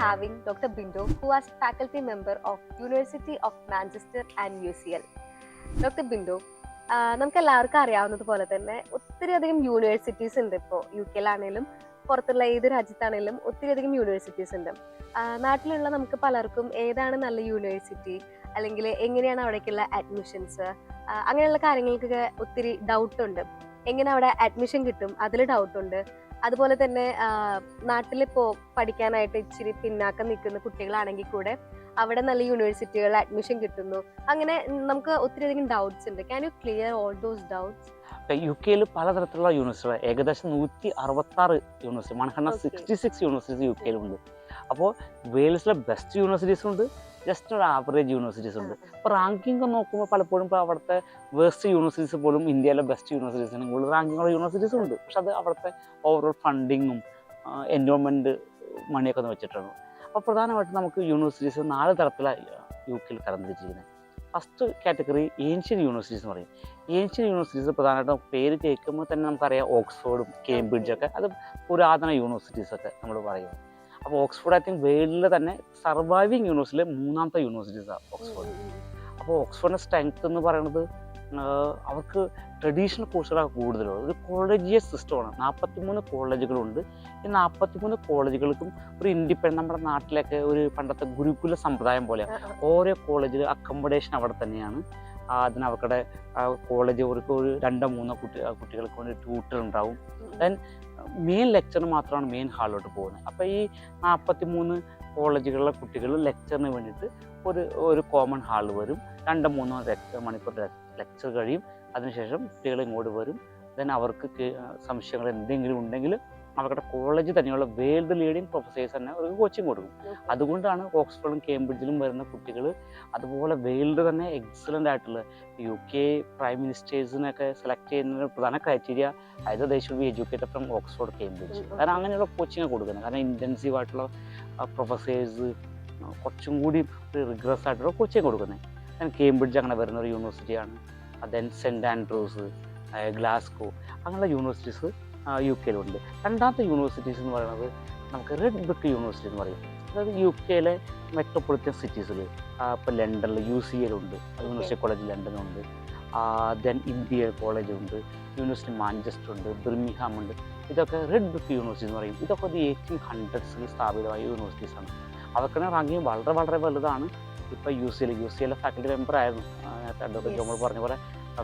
having Dr. Bindo, who was faculty member of University of Manchester and UCL. Dr. Bindo, നമുക്ക് എല്ലാവർക്കും അറിയാവുന്നത് പോലെ തന്നെ ഒത്തിരി അധികം യൂണിവേഴ്സിറ്റീസ് ഉണ്ട്. ഇപ്പോൾ UK-ലാണേലും പുറത്തുള്ള ഏത് രാജ്യത്താണേലും ഒത്തിരി അധികം യൂണിവേഴ്സിറ്റീസ് ഉണ്ട്. നാട്ടിലുള്ള നമുക്ക് പലർക്കും ഏതാണ് നല്ല യൂണിവേഴ്സിറ്റി, അല്ലെങ്കിൽ എങ്ങനെയാണ് അവിടേക്കുള്ള അഡ്മിഷൻസ്, അങ്ങനെയുള്ള കാര്യങ്ങൾക്കൊക്കെ ഒത്തിരി ഡൗട്ട് ഉണ്ട്. എങ്ങനെ അവിടെ അഡ്മിഷൻ കിട്ടും അതിൽ ഡൗട്ട് ഉണ്ട്. അതുപോലെ തന്നെ നാട്ടിലിപ്പോ പഠിക്കാനായിട്ട് ഇച്ചിരി പിന്നാക്കം നിൽക്കുന്ന കുട്ടികളാണെങ്കിൽ കൂടെ അവിടെ നല്ല യൂണിവേഴ്സിറ്റികളിൽ അഡ്മിഷൻ കിട്ടുന്നു. അങ്ങനെ നമുക്ക് ഒത്തിരി അധികം ഡൗട്ട്സ് ഉണ്ട്. Can you clear all those doubts? UK-ൽ പലതരത്തിലുള്ള യൂണിവേഴ്സിറ്റികൾ, ഏകദേശം 166 യൂണിവേഴ്സിറ്റി, 166 യൂണിവേഴ്സിറ്റീസ് UK-ലുണ്ട്. അപ്പോൾ വെയിൽസിലെ ബെസ്റ്റ് യൂണിവേഴ്സിറ്റീസ് ഉണ്ട്, ജസ്റ്റ് ഒരു ആവറേജ് യൂണിവേഴ്സിറ്റീസ് ഉണ്ട്. അപ്പോൾ റാങ്കിങ് നോക്കുമ്പോൾ പലപ്പോഴും ഇപ്പോൾ അവിടുത്തെ വേസ്റ്റ് യൂണിവേഴ്സിറ്റീസ് പോലും ഇന്ത്യയിലെ ബെസ്റ്റ് യൂണിവേഴ്സിറ്റീസിന് കൂടുതൽ റാങ്കിങ്ങുള്ള യൂണിവേഴ്സിറ്റീസ് ഉണ്ട്. പക്ഷെ അത് അവിടുത്തെ ഓവറോൾ ഫണ്ടിങ്ങും എൻവയോൺമെൻറ്റ് മണിയൊക്കെ ഒന്ന് വെച്ചിട്ടാണ്. അപ്പോൾ പ്രധാനമായിട്ടും നമുക്ക് യൂണിവേഴ്സിറ്റീസ് 4 തരത്തിലാണ് UK-ൽ തരംതിരിച്ചിരിക്കുന്നത്. ഫസ്റ്റ് കാറ്റഗറി ഏൻഷ്യൻ യൂണിവേഴ്സിറ്റീസ് എന്ന് പറയും. ഏൻഷ്യൻ യൂണിവേഴ്സിറ്റീസ് പ്രധാനമായിട്ടും പേര് കേൾക്കുമ്പോൾ തന്നെ നമുക്കറിയാം ഓക്സ്ഫോർഡും കേംബ്രിഡ്ജൊക്കെ, അത് പുരാതന യൂണിവേഴ്സിറ്റീസൊക്കെ നമ്മൾ പറയും. അപ്പോൾ ഓക്സ്ഫോർഡ് ഐ തിങ്ക് വേൾഡിലെ തന്നെ സർവൈവിങ് യൂണിവേഴ്സിറ്റിയിലെ 3ാമത്തെ യൂണിവേഴ്സിറ്റീസാണ് ഓക്സ്ഫോർഡ്. അപ്പോൾ ഓക്സ്ഫോർഡിൻ്റെ സ്ട്രെങ്ത് എന്ന് പറയുന്നത് അവർക്ക് ട്രഡീഷണൽ കോഴ്സുകളാണ് കൂടുതലുള്ളത്. ഒരു കോളേജിയസ് സിസ്റ്റമാണ്. 43 കോളേജുകളുണ്ട്. ഈ 43 കോളേജുകൾക്കും ഒരു ഇൻഡിപെൻഡൻ്റ്, നമ്മുടെ നാട്ടിലൊക്കെ ഒരു പണ്ടത്തെ ഗുരുകുല സമ്പ്രദായം പോലെയാണ്. ഓരോ കോളേജിൽ അക്കോമഡേഷൻ അവിടെ തന്നെയാണ്. അതിന് അവരുടെ കോളേജ് അവർക്ക് ഒരു 2-3 കുട്ടികൾക്ക് വേണ്ടി ട്യൂട്ടർ ഉണ്ടാവും. ദെൻ മെയിൻ ലെക്ചറിന് മാത്രമാണ് മെയിൻ ഹാളിലോട്ട് പോകുന്നത്. അപ്പോൾ ഈ 43 കോളേജുകളിലെ കുട്ടികൾ ലെക്ചറിന് വേണ്ടിയിട്ട് ഒരു കോമൺ ഹാളിൽ വരും. 2-3 മണിക്കൂർ ലെക്ചർ കഴിയും. അതിനുശേഷം കുട്ടികൾ ഇങ്ങോട്ട് വരും. ദെൻ അവർക്ക് സംശയങ്ങൾ എന്തെങ്കിലും ഉണ്ടെങ്കിൽ അവരുടെ കോളേജ് തന്നെയുള്ള വേൾഡ് ലീഡിങ് പ്രൊഫസേഴ്സ് തന്നെ അവർക്ക് കോച്ചിങ് കൊടുക്കും. അതുകൊണ്ടാണ് ഓക്സ്ഫോർഡും കേംബ്രിഡ്ജിലും വരുന്ന കുട്ടികൾ അതുപോലെ വേൾഡ് തന്നെ എക്സലൻ്റ് ആയിട്ടുള്ള UK പ്രൈം മിനിസ്റ്റേഴ്സിനൊക്കെ സെലക്ട് ചെയ്യുന്നതിന് പ്രധാന ക്രൈറ്റീരിയ അതായത് they should be educated from Oxford Cambridge. കാരണം അങ്ങനെയുള്ള കോച്ചിങ് കൊടുക്കുന്നത്. കാരണം ഇൻറ്റൻസീവ് ആയിട്ടുള്ള പ്രൊഫസേഴ്സ്, കുറച്ചും കൂടി റിഗ്രസ് ആയിട്ടുള്ള കോച്ചിങ് കൊടുക്കുന്നത്. കാരണം കേംബ്രിഡ്ജ് അങ്ങനെ വരുന്ന ഒരു യൂണിവേഴ്സിറ്റിയാണ്. ദെൻ സെൻറ്റ് ആൻഡ്രൂസ്, ഗ്ലാസ്കോ, അങ്ങനെയുള്ള യൂണിവേഴ്സിറ്റീസ് UK-ലുണ്ട്. രണ്ടാമത്തെ യൂണിവേഴ്സിറ്റീസ് എന്ന് പറയുന്നത് നമുക്ക് റെഡ് ബ്രിക്ക് യൂണിവേഴ്സിറ്റി എന്ന് പറയും. അതായത് UK-ലെ മെട്രോപൊളിറ്റൻ സിറ്റീസിൽ ഇപ്പോൾ ലണ്ടനിൽ UCL ഉണ്ട്, യൂണിവേഴ്സിറ്റി കോളേജ് ലണ്ടനുണ്ട്. ദെൻ ഇന്ത്യൻ കോളേജ് ഉണ്ട്, യൂണിവേഴ്സിറ്റി മാഞ്ചസ്റ്റർ ഉണ്ട്, ബിർമിംഗ്ഹാം ഉണ്ട്. ഇതൊക്കെ റെഡ് ബ്രിക്ക് യൂണിവേഴ്സിറ്റി എന്ന് പറയും. ഇതൊക്കെ 1800s സ്ഥാപിതമായ യൂണിവേഴ്സിറ്റീസാണ്. അവർക്കാണ് റാങ്കിങ് വളരെ വളരെ വലുതാണ്. ഇപ്പോൾ UCL ഫാക്കൽറ്റി മെമ്പർ ആയിരുന്നു. നേരത്തെ ജോമോൾ പറഞ്ഞ പോലെ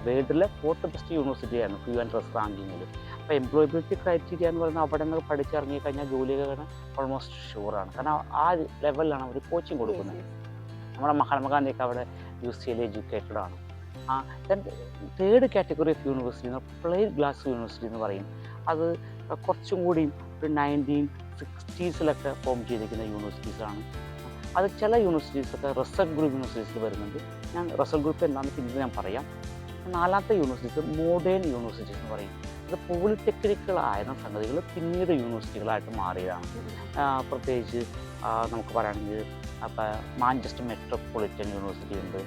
വേൾഡിലെ 4th ബെസ്റ്റ് യൂണിവേഴ്സിറ്റി ആയിരുന്നു QN Trust റാങ്കിങ്ങിൽ. അപ്പോൾ എംപ്ലോയബിലിറ്റി ക്രൈറ്റീരിയ എന്ന് പറയുന്നത് അവിടെ നിന്ന് പഠിച്ചിറങ്ങി കഴിഞ്ഞാൽ ജോലിയൊക്കെ ഓൾമോസ്റ്റ് ഷുവറാണ്. കാരണം ആ ലെവലിലാണ് അവർ കോച്ചിങ് കൊടുക്കുന്നത്. നമ്മുടെ മഹാത്മാഗാന്ധിയൊക്കെ അവിടെ UCL എഡ്യൂക്കേറ്റഡ് ആണ്. Then third category of university എന്ന് പ്ലെയിൻ ഗ്ലാസ് യൂണിവേഴ്സിറ്റി എന്ന് പറയും. അത് കുറച്ചും കൂടി ഒരു 1960s ഫോം ചെയ്തിരിക്കുന്ന യൂണിവേഴ്സിറ്റീസാണ്. അത് ചില യൂണിവേഴ്സിറ്റീസൊക്കെ റസൽ ഗ്രൂപ്പ് യൂണിവേഴ്സിറ്റീസിൽ വരുന്നുണ്ട്. ഞാൻ റസൽ ഗ്രൂപ്പ് എന്താണെന്ന് പിന്നീട് ഞാൻ പറയാം. 4ാമത്തെ യൂണിവേഴ്സിറ്റീസ് മോഡേൺ യൂണിവേഴ്സിറ്റീസ് എന്ന് പറയും. ഇത് പോളിടെക്നിക്കലായിരുന്ന സംഗതികൾ പിന്നീട് യൂണിവേഴ്സിറ്റികളായിട്ട് മാറിയതാണ്. പ്രത്യേകിച്ച് നമുക്ക് പറയുകയാണെങ്കിൽ അപ്പോൾ മാഞ്ചസ്റ്റർ മെട്രോപൊളിറ്റൻ യൂണിവേഴ്സിറ്റി ഉണ്ട്,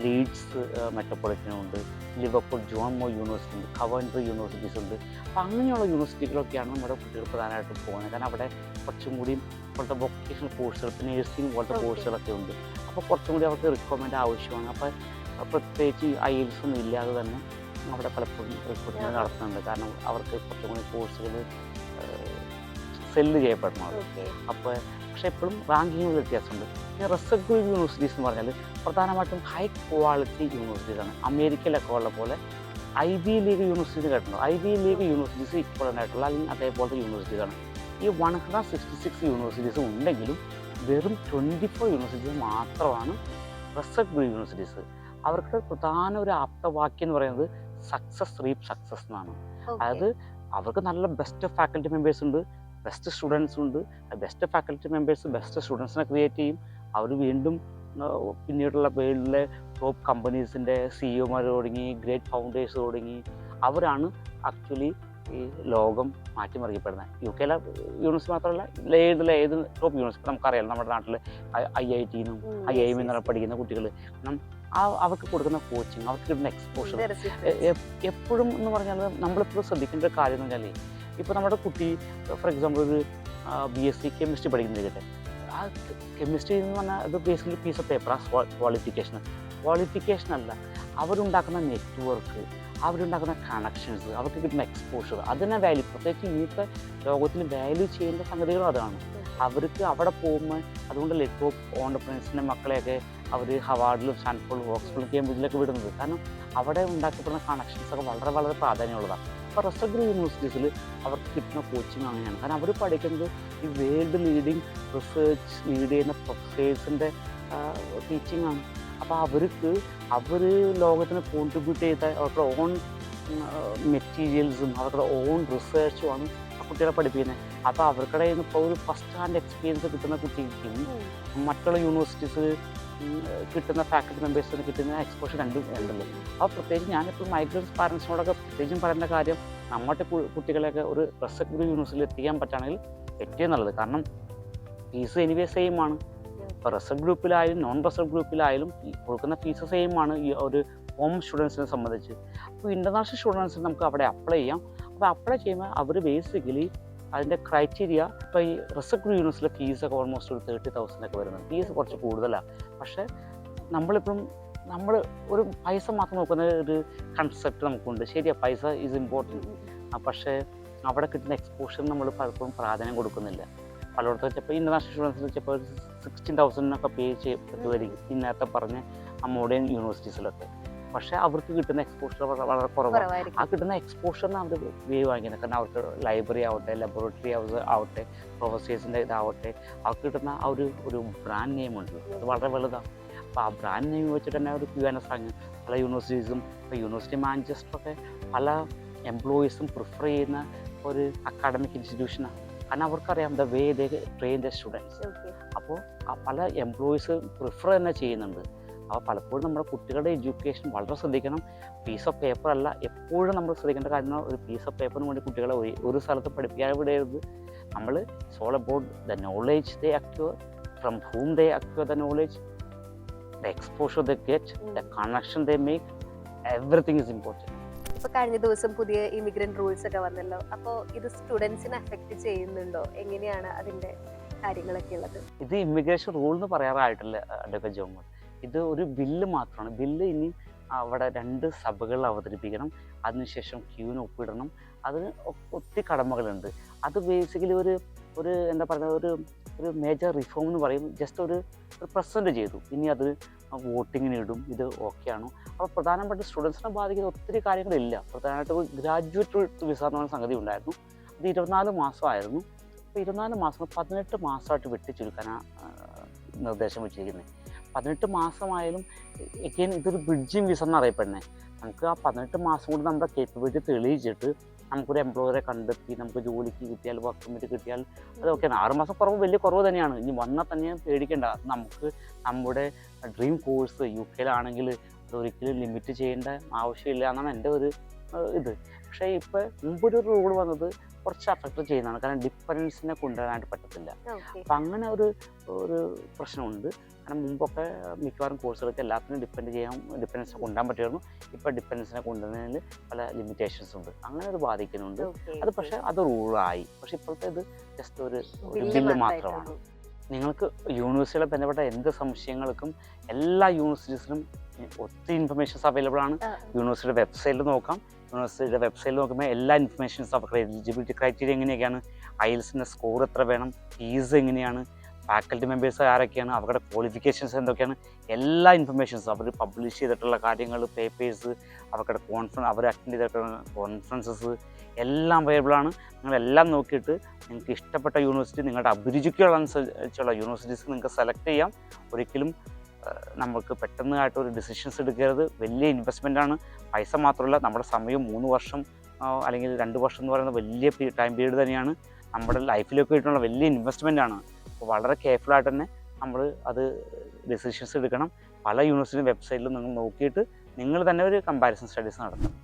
ലീഡ്സ് മെട്രോപൊളിറ്റനും ഉണ്ട്, ലിവർപൂൾ ജോൺ മോ യൂണിവേഴ്സിറ്റി ഉണ്ട്, കവൻട്രി യൂണിവേഴ്സിറ്റീസ് ഉണ്ട്. അപ്പോൾ അങ്ങനെയുള്ള യൂണിവേഴ്സിറ്റികളൊക്കെയാണ് നമ്മുടെ കുട്ടികൾ പ്രധാനമായിട്ടും പോകുന്നത്. കാരണം അവിടെ കുറച്ചും കൂടി ഇപ്പോഴത്തെ വൊക്കേഷണൽ കോഴ്സുകൾ, നേഴ്സിംഗ് പോലത്തെ കോഴ്സുകളൊക്കെ ഉണ്ട്. അപ്പോൾ കുറച്ചും കൂടി അവർക്ക് റിക്വയർമെൻറ്റ് ആവശ്യമാണ്. അപ്പോൾ പ്രത്യേകിച്ച് IELTS ഒന്നും ഇല്ലാതെ തന്നെ അവിടെ പലപ്പോഴും റിക്രൂട്ട്മെൻറ്റ് നടത്തുന്നുണ്ട്. കാരണം അവർക്ക് കുറച്ചും കൂടി കോഴ്സുകൾ സെല്ല് ചെയ്യപ്പെടണം. അപ്പോൾ പക്ഷേ എപ്പോഴും റാങ്കിങ്ങിൽ വ്യത്യാസമുണ്ട്. ഈ റെസർവ് യൂണിവേഴ്സിറ്റീസ് എന്ന് പറഞ്ഞാൽ പ്രധാനമായിട്ടും ഹൈ ക്വാളിറ്റി യൂണിവേഴ്സിറ്റീസാണ്. അമേരിക്കയിലൊക്കെ ഉള്ള പോലെ IB ലീഗ് യൂണിവേഴ്സിറ്റി കേട്ടിട്ടുണ്ടോ? IB ലീഗ് യൂണിവേഴ്സിറ്റീസ് ഇക്വലൻ്റ് ആയിട്ടുള്ള അല്ലെങ്കിൽ അതേപോലത്തെ യൂണിവേഴ്സിറ്റീസാണ്. ഈ 166 യൂണിവേഴ്സിറ്റീസ് ഉണ്ടെങ്കിലും വെറും 24 യൂണിവേഴ്സിറ്റീസ് മാത്രമാണ് റെസർവ് യൂണിവേഴ്സിറ്റീസ്. അവർക്ക് പ്രധാന ഒരു ആപ്തവാക്യം എന്ന് പറയുന്നത് സക്സസ് റീപ്പ് സക്സസ് എന്നാണ്. അതായത് അവർക്ക് നല്ല ബെസ്റ്റ് ഫാക്കൽറ്റി മെമ്പേഴ്സ് ഉണ്ട്, ബെസ്റ്റ് സ്റ്റുഡൻസ് ഉണ്ട്. ബെസ്റ്റ് ഫാക്കൽറ്റി മെമ്പേഴ്സ് ബെസ്റ്റ് സ്റ്റുഡൻസിനെ ക്രിയേറ്റ് ചെയ്യും. അവർ വീണ്ടും പിന്നീടുള്ള വേൾഡിലെ ടോപ്പ് കമ്പനീസിൻ്റെ CEO തുടങ്ങി ഗ്രേറ്റ് ഫൗണ്ടേഴ്സ് തുടങ്ങി അവരാണ് ആക്ച്വലി ഈ ലോകം മാറ്റിമറിക്കപ്പെടുന്നത്. UK-ലെ യൂണിവേഴ്സിറ്റി മാത്രമല്ല, ഏത് ടോപ്പ് യൂണിവേഴ്സിറ്റി നമുക്കറിയാം. നമ്മുടെ നാട്ടിൽ IIT-നും IIM പഠിക്കുന്ന കുട്ടികൾ അവർക്ക് കൊടുക്കുന്ന കോച്ചിങ്, അവർക്ക് കിട്ടുന്ന എക്സ്പോഷർ എപ്പോഴും എന്ന് പറഞ്ഞാൽ നമ്മളിപ്പോഴും ശ്രദ്ധിക്കേണ്ട ഒരു കാര്യം എന്ന് പറഞ്ഞാൽ, ഇപ്പോൾ നമ്മുടെ കുട്ടി ഫോർ എക്സാമ്പിൾ ഒരു BSc കെമിസ്ട്രി പഠിക്കുന്നിരിക്കട്ടെ, ആ കെമിസ്ട്രി എന്ന് പറഞ്ഞാൽ അത് ബേസിക്കലി പീസ് ഓഫ് പേപ്പർ, ആ ക്വാളിഫിക്കേഷൻ അല്ല, അവരുണ്ടാക്കുന്ന നെറ്റ്വർക്ക്, അവരുണ്ടാക്കുന്ന കണക്ഷൻസ്, അവർക്ക് കിട്ടുന്ന എക്സ്പോഷർ, അതിനെ വാല്യൂ, പ്രത്യേകിച്ച് ഇന്നത്തെ ലോകത്തിൽ വാല്യൂ ചെയ്യേണ്ട സംഗതികളും അതാണ്. അവർക്ക് അവിടെ പോകുമ്പോൾ അതുകൊണ്ടല്ലേ ഇപ്പോൾ ഓണ്ടർപ്രനേഴ്സിൻ്റെ മക്കളെയൊക്കെ അവർ ഹവാർഡിലും സ്റ്റാൻഫോർഡിലും ഓക്സ്ഫോർഡിലും കേംബ്രിഡ്ജിലൊക്കെ വിടുന്നത്. കാരണം അവിടെ ഉണ്ടാക്കപ്പെടുന്ന കണക്ഷൻസൊക്കെ വളരെ വളരെ പ്രാധാന്യമുള്ളതാണ്. അപ്പോൾ റെസ്റ്റ് ഓഫ് യൂണിവേഴ്സിറ്റീസിൽ അവർക്ക് കിട്ടുന്ന കോച്ചിങ് അങ്ങനെയാണ്. കാരണം അവർ പഠിക്കുന്നത് ഈ വേൾഡ് ലീഡിങ് റിസർച്ച് ലീഡ് ചെയ്യുന്ന പ്രൊഫസേഴ്സിൻ്റെ ടീച്ചിങ് ആണ്. അപ്പോൾ അവർ ലോകത്തിന് കോൺട്രിബ്യൂട്ട് ചെയ്ത അവരുടെ ഓൺ മെറ്റീരിയൽസും അവരുടെ ഓൺ റിസർച്ചുമാണ് ആ കുട്ടികളെ പഠിപ്പിക്കുന്നത്. അപ്പോൾ അവർക്കിടെ ഇപ്പോൾ ഒരു ഫസ്റ്റ് ഹാൻഡ് എക്സ്പീരിയൻസ് കിട്ടുന്ന കുട്ടിക്കും മറ്റുള്ള യൂണിവേഴ്സിറ്റീസ് കിട്ടുന്ന ഫാക്കൽറ്റി മെമ്പേഴ്സിന് കിട്ടുന്ന എക്സ്പോഷർ രണ്ടും ഉണ്ടല്ലോ. അപ്പോൾ പ്രത്യേകിച്ച് ഞാനിപ്പോൾ മൈഗ്രൻസ് പാരൻസിനോടൊക്കെ പ്രത്യേകിച്ചും പറയുന്ന കാര്യം, നമ്മുടെ കുട്ടികളെയൊക്കെ ഒരു റെസ്പെക്റ്റീവ് യൂണിവേഴ്സിറ്റിയിൽ എത്തിക്കാൻ പറ്റുകയാണെങ്കിൽ ഏറ്റവും നല്ലത്. കാരണം ഫീസ് എനിവേ സെയിം ആണ്. ഇപ്പോൾ റിസർച്ച് ഗ്രൂപ്പിലായാലും നോൺ റിസർച്ച് ഗ്രൂപ്പിലായാലും കൊടുക്കുന്ന ഫീസ് സെയിം ആണ് ഈ ഒരു ഹോം സ്റ്റുഡൻസിനെ സംബന്ധിച്ച്. അപ്പോൾ ഇൻ്റർനാഷണൽ സ്റ്റുഡൻസിന് നമുക്ക് അവിടെ അപ്ലൈ ചെയ്യാം. അപ്പോൾ അപ്ലൈ ചെയ്യുമ്പോൾ അവർ ബേസിക്കലി അതിൻ്റെ ക്രൈറ്റീരിയ, ഇപ്പോൾ ഈ റിസർച്ച് യൂണിവേഴ്സിറ്റിയിലെ ഫീസൊക്കെ ഓൾമോസ്റ്റ് ഒരു 30,000 വരുന്നത്. ഫീസ് കുറച്ച് കൂടുതലാണ്. പക്ഷേ നമ്മൾ ഒരു പൈസ മാത്രം നോക്കുന്ന ഒരു കൺസെപ്റ്റ് നമുക്കുണ്ട്. ശരിയാണ്, പൈസ ഈസ് ഇമ്പോർട്ടൻറ്റ്. പക്ഷേ അവിടെ കിട്ടുന്ന എക്സ്പോഷർ നമ്മൾ പലപ്പോഴും പ്രാധാന്യം കൊടുക്കുന്നില്ല. പലയിടത്തും വെച്ചപ്പോൾ ഇൻ്റർനാഷണൽ സ്റ്റുഡൻസിന് വെച്ചപ്പോൾ 16,000 പേ ചെയ്യപ്പെട്ടുമായിരിക്കും ഈ നേരത്തെ പറഞ്ഞ ആ മോഡേൺ യൂണിവേഴ്സിറ്റീസിലൊക്കെ. പക്ഷേ അവർക്ക് കിട്ടുന്ന എക്സ്പോഷർ വളരെ കുറവാണ്. ആ കിട്ടുന്ന എക്സ്പോഷറിന് അവർ വേവ് വാങ്ങിക്കുന്നത്. കാരണം അവർക്ക് ലൈബ്രറി ആവട്ടെ, ലബോറട്ടറി ആവട്ടെ, പ്രൊഫസേഴ്സിൻ്റെ ഇതാവട്ടെ, അവർക്ക് കിട്ടുന്ന ആ ഒരു ബ്രാൻഡ് നെയിം ഉണ്ട്. അത് വളരെ വലുതാണ്. അപ്പോൾ ആ ബ്രാൻഡ് നെയിം വെച്ചിട്ട് തന്നെ ഒരു QNS വാങ്ങി പല യൂണിവേഴ്സിറ്റീസും. ഇപ്പോൾ യൂണിവേഴ്സിറ്റി മാഞ്ചസ്റ്ററൊക്കെ പല എംപ്ലോയീസും പ്രിഫർ ചെയ്യുന്ന ഒരു അക്കാഡമിക് ഇൻസ്റ്റിറ്റ്യൂഷനാണ്. കാരണം അവർക്കറിയാം the way they train the students. അപ്പോൾ ആ പല എംപ്ലോയീസ് പ്രിഫർ തന്നെ ചെയ്യുന്നുണ്ട്. അപ്പോൾ പലപ്പോഴും നമ്മുടെ കുട്ടികളുടെ എഡ്യൂക്കേഷൻ വളരെ ശ്രദ്ധിക്കണം. പീസ് ഓഫ് പേപ്പർ അല്ല എപ്പോഴും നമ്മൾ ശ്രദ്ധിക്കേണ്ട കാര്യം. ഒരു പീസ് ഓഫ് പേപ്പറിന് വേണ്ടി കുട്ടികളെ ഒരു സ്ഥലത്ത് പഠിപ്പിക്കാൻ വിടരുത്. നമ്മൾ it's all about the knowledge they acquire, from ഹൂം they acquire the knowledge, the exposure they get, the connection they make, everything is important. ഇപ്പൊ കഴിഞ്ഞ ദിവസം പുതിയ ഇമിഗ്രന്റ് റൂൾസ് ഒക്കെ വന്നല്ലോ. അപ്പോൾ ഇത് സ്റ്റുഡൻസിനെ അഫക്റ്റ് ചെയ്യുന്നുണ്ടോ? എങ്ങനെയാണ് അതിന്റെ കാര്യങ്ങളൊക്കെ ഉള്ളത്? ഇത് ഇമിഗ്രേഷൻ റൂൾ എന്ന് പറയാറായിട്ടില്ല അഡ്വക്കേറ്റ് ജോമോൾ. ഇത് ഒരു ബില്ല് മാത്രമാണ്. ബില്ല് ഇനി അവിടെ 2 സഭകൾ അവതരിപ്പിക്കണം, അതിനുശേഷം ക്യൂവിന് ഒപ്പിടണം. അതിന് ഒത്തിരി കടമകളുണ്ട്. അത് ബേസിക്കലി ഒരു എന്താ പറയുക, ഒരു മേജർ റിഫോം എന്ന് പറയും. ജസ്റ്റ് ഒരു പ്രസൻറ്റ് ചെയ്തു. ഇനി അത് വോട്ടിങ്ങിന് ഇടും. ഇത് ഓക്കെയാണോ? അപ്പോൾ പ്രധാനപ്പെട്ട സ്റ്റുഡൻസിനെ ബാധിക്കുന്ന ഒത്തിരി കാര്യങ്ങളില്ല. പ്രധാനമായിട്ട് ഗ്രാജുവേറ്റ് വിസ എന്ന് പറയുന്ന സംഗതി ഉണ്ടായിരുന്നു. അത് 24 മാസമായിരുന്നു. അപ്പോൾ 24 മാസം 18 മാസമായിട്ട് വെട്ടി ചുരുക്കാനാണ് നിർദ്ദേശം വെച്ചിരിക്കുന്നത്. 18 മാസമായാലും എഗെയിൻ ഇതൊരു ബ്രിഡ്ജിങ് വിസ എന്നറിയപ്പെടുന്നത്. നമുക്ക് ആ 18 മാസം കൊണ്ട് നമ്മുടെ കേപ്പബിലിറ്റി തെളിയിച്ചിട്ട് നമുക്കൊരു എംപ്ലോയറെ കണ്ടെത്തി നമുക്ക് ജോലിക്ക് കിട്ടിയാൽ, വർക്ക് പെർമിറ്റ് കിട്ടിയാൽ അതൊക്കെയാണ്. 6 മാസം കുറവ് വലിയ കുറവ് തന്നെയാണ്. ഇനി വന്നാൽ തന്നെ പേടിക്കേണ്ട. നമുക്ക് നമ്മുടെ ഡ്രീം കോഴ്സ് UK-യിലാണെങ്കിൽ അതൊരിക്കലും ലിമിറ്റ് ചെയ്യേണ്ട ആവശ്യമില്ല എന്നാണ് എൻ്റെ ഒരു ഇത്. പക്ഷേ ഇപ്പോൾ മുമ്പൊരു റൂൾ വന്നത് കുറച്ച് അഫക്റ്റ് ചെയ്യുന്നതാണ്. കാരണം ഡിപ്പെൻഡൻസിനെ കൊണ്ടുവരാനായിട്ട് പറ്റത്തില്ല. അപ്പം അങ്ങനെ ഒരു പ്രശ്നമുണ്ട്. കാരണം മുമ്പൊക്കെ മിക്കവാറും കോഴ്സുകൾക്ക് എല്ലാത്തിനും ഡിപ്പെൻഡൻസിനെ കൊണ്ടുവരാൻ പറ്റുമായിരുന്നു. ഇപ്പോൾ ഡിപ്പെൻഡൻസിനെ കൊണ്ടുവരുന്നതിൽ പല ലിമിറ്റേഷൻസ് ഉണ്ട്. അങ്ങനെ ഒരു ബാധിക്കുന്നുണ്ട്. അത് പക്ഷേ അത് റൂളായി. പക്ഷേ ഇപ്പോഴത്തെ ഇത് ജസ്റ്റ് ഒരു ബില്ല് മാത്രമാണ്. നിങ്ങൾക്ക് യൂണിവേഴ്സിറ്റികളെ ബന്ധപ്പെട്ട എന്ത് സംശയങ്ങൾക്കും എല്ലാ യൂണിവേഴ്സിറ്റീസിലും ഒത്തിരി ഇൻഫർമേഷൻസ് അവൈലബിൾ ആണ്. യൂണിവേഴ്സിറ്റിയുടെ വെബ്സൈറ്റിൽ നോക്കാം. യൂണിവേഴ്സിറ്റിയുടെ വെബ്സൈറ്റിൽ നോക്കുമ്പോൾ എല്ലാ ഇൻഫർമേഷൻസ് അവരുടെ എലിജിബിലിറ്റി ക്രൈറ്റീരിയ എങ്ങനെയൊക്കെയാണ്, IELTS സ്കോർ എത്ര വേണം, ഫീസ് എങ്ങനെയാണ്, ഫാക്കൽറ്റി മെമ്പേഴ്സ് ആരൊക്കെയാണ്, അവരുടെ ക്വാളിഫിക്കേഷൻസ് എന്തൊക്കെയാണ്, എല്ലാ ഇൻഫർമേഷൻസും അവർ പബ്ലിഷ് ചെയ്തിട്ടുള്ള കാര്യങ്ങൾ, പേപ്പേഴ്സ്, അവരുടെ അവർ അറ്റൻഡ് ചെയ്തിട്ടുള്ള കോൺഫറൻസസ് എല്ലാം അവൈലബിൾ ആണ്. നിങ്ങളെല്ലാം നോക്കിയിട്ട് നിങ്ങൾക്ക് ഇഷ്ടപ്പെട്ട യൂണിവേഴ്സിറ്റി, നിങ്ങളുടെ അഭിരുചിക്കുള്ളനുസരിച്ചുള്ള യൂണിവേഴ്സിറ്റീസ് നിങ്ങൾക്ക് സെലക്ട് ചെയ്യാം. ഒരിക്കലും നമുക്ക് പെട്ടെന്നായിട്ടൊരു ഡിസിഷൻസ് എടുക്കരുത്. വലിയ ഇൻവെസ്റ്റ്മെൻറ്റാണ്. പൈസ മാത്രമല്ല, നമ്മുടെ സമയം 3 വർഷം അല്ലെങ്കിൽ 2 വർഷം എന്ന് പറയുന്നത് വലിയ ടൈം പീരീഡ് തന്നെയാണ്. നമ്മുടെ ലൈഫിലേക്ക് ആയിട്ടുള്ള വലിയ ഇൻവെസ്റ്റ്മെൻറ്റാണ്. അപ്പോൾ വളരെ കെയർഫുള്ളായിട്ട് തന്നെ നമ്മൾ അത് ഡിസിഷൻസ് എടുക്കണം. പല യൂണിവേഴ്സിറ്റി വെബ്സൈറ്റിലും നിങ്ങൾ നോക്കിയിട്ട് നിങ്ങൾ തന്നെ ഒരു കമ്പാരിസൺ സ്റ്റഡീസ് നടത്തണം.